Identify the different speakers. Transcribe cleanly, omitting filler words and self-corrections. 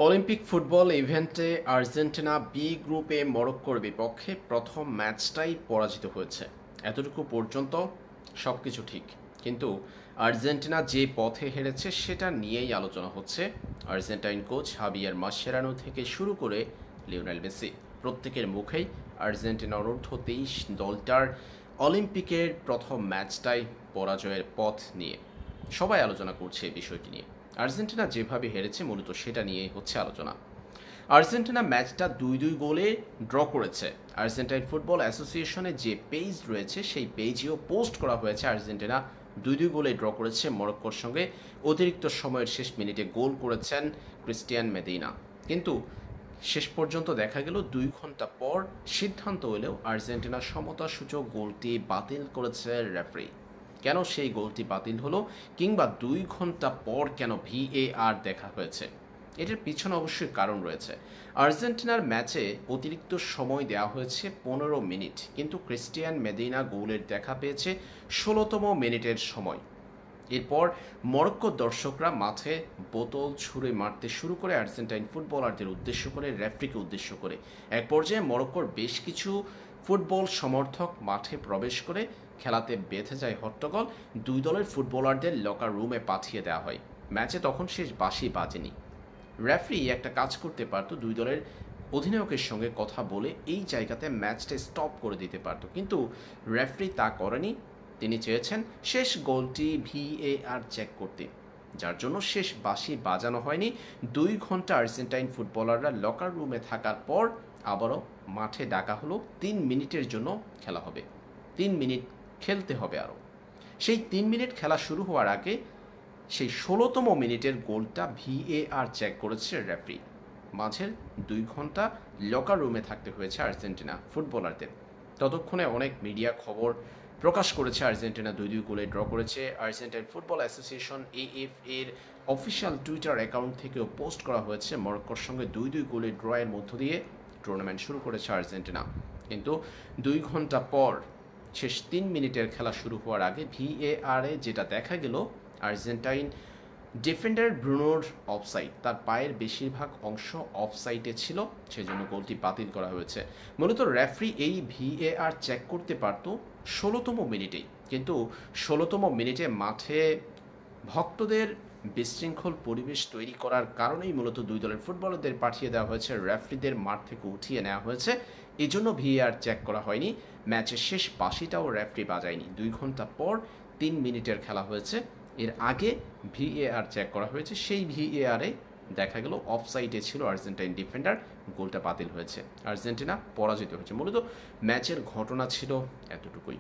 Speaker 1: Olympic football ইভেন্টে Argentina B গ্রুপে মরক্কোর বিপক্ষে প্রথম ম্যাচটাই পরাজিত হয়েছে। এতটুকু পর্যন্ত সবকিছু ঠিক, কিন্তু আর্জেন্টিনা যে পথে হেরেছে সেটা নিয়েই আলোচনা হচ্ছে। আর্জেন্টাইন কোচ হাবিয়ার মাসচেরানো থেকে শুরু করে লিওনেল মেসি, প্রত্যেকের মুখেই আর্জেন্টিনা অনূর্ধ্ব-23 দলটার অলিম্পিকের প্রথম ম্যাচটাই পরাজয়ের পথ নিয়ে সবাই আলোচনা করছে এই বিষয়টি নিয়ে। আর্জেন্টিনা যেভাবে হেরেছে মূলত সেটা নিয়েই হচ্ছে আলোচনা। আর্জেন্টিনা ম্যাচটা 2-2 গোলে ড্র করেছে। আর্জেন্টাইন ফুটবল অ্যাসোসিয়েশনের যে পেজ রয়েছে সেই পেজেও পোস্ট করা হয়েছে আর্জেন্টিনা 2-2 গোলে ড্র করেছে মরক্কোর সঙ্গে। অতিরিক্ত সময়ের শেষ মিনিটে গোল করেছেন ক্রিস্টিয়ান মেদিনা। কিন্তু শেষ পর্যন্ত দেখা গেল 2 ঘন্টা পর সিদ্ধান্ত এলেও আর্জেন্টিনা সমতাসূচক গোলটি বাতিল করেছে রেফারি। কেন সেই গোলটি বাতিল হলো, কিংবা 2 ঘন্টা পর কেন ভিএআর দেখা হয়েছে, এটার পিছনে অবশ্যই কারণ রয়েছে। আর্জেন্টিনার ম্যাচে অতিরিক্ত সময় দেওয়া হয়েছে 15 মিনিট, কিন্তু ক্রিস্টিয়ান মেদিনা গোলের দেখা পেয়েছে 16তম মিনিটের সময়। এরপর মরক্কোর দর্শকরা মাঠে বোতল ছুঁড়ে মারতে শুরু করে আর্জেন্টাইন ফুটবলারদের উদ্দেশ্য করে, রেফারিকে উদ্দেশ্য করে। এক পর্যায়ে মরক্কোর বেশ কিছু ফুটবল সমর্থক মাঠে প্রবেশ করে খেলাতে বেঁধে যায় হট্টগোল। দুই দলের ফুটবলারদের লকার রুমে পাঠিয়ে দেওয়া হয়। ম্যাচে তখন শেষ বাঁশি বাজেনি। রেফারি একটা কাজ করতে পারতো, দুই দলের অধিনায়কের সঙ্গে কথা বলে এই জায়গাতে ম্যাচটা স্টপ করে দিতে পারতো, কিন্তু রেফারি তা করেনি। তিনি চেয়েছেন শেষ গোলটি ভিএআর চেক করতে, যার জন্য শেষ বাঁশি বাজানো হয়নি। 2 ঘন্টা আর্জেন্টাইন ফুটবলাররা লকার রুমে থাকার পর আবারও মাঠে ডাকা হলো। 3 মিনিটের জন্য খেলা হবে, 3 মিনিট খেলতে হবে আরও। সেই 3 মিনিট খেলা শুরু হওয়ার আগে সেই 16তম মিনিটের গোলটা ভিএআর চেক করেছে রেফারি। মাঝের 2 ঘন্টা লকার রুমে থাকতে হয়েছে আর্জেন্টিনা ফুটবলারদের। ততক্ষণে অনেক মিডিয়া খবর প্রকাশ করেছে আর্জেন্টিনা 2-2 গোলে ড্র করেছে। আর্জেন্টাইন ফুটবল অ্যাসোসিয়েশন এএফ এর অফিসিয়াল টুইটার অ্যাকাউন্ট থেকেও পোস্ট করা হয়েছে মরক্কোর সঙ্গে 2-2 গোলে ড্রয়ের মধ্য দিয়ে টুর্নামেন্ট শুরু করেছে আর্জেন্টিনা। কিন্তু 2 ঘন্টা পর শেষ 3 মিনিটের খেলা শুরু হওয়ার আগে ভিএআরে যেটা দেখা গেল, আর্জেন্টাইন ডিফেন্ডার ব্রুনোর অফসাইড, তার পায়ের বেশিরভাগ অংশ অফসাইডে ছিল, সেজন্য গোলটি বাতিল করা হয়েছে। মূলত রেফারি এই ভিএআর চেক করতে পারত 16তম মিনিটেই, কিন্তু 16তম মিনিটে মাঠে ভক্তদের বিশৃঙ্খল পরিবেশ তৈরি করার কারণেই মূলত দুই দলের ফুটবলারদের পাঠিয়ে দেওয়া হয়েছে, রেফারিদের মাঠ থেকে উঠিয়ে নেওয়া হয়েছে। এই জন্য ভিএআর চেক করা হয়নি। ম্যাচের শেষ বাঁশিটাও রেফারি বাজায়নি। 2 ঘন্টা পর 3 মিনিটের খেলা হয়েছে। এর আগে ভিএআর চেক করা হয়েছে, সেই ভিএআরে দেখা গেল অফসাইডে ছিল আর্জেন্টাইন ডিফেন্ডার, গোলটা বাতিল হয়েছে। আর্জেন্টিনা পরাজিত হয়েছে। মূলত ম্যাচের ঘটনা ছিল এতটুকুই।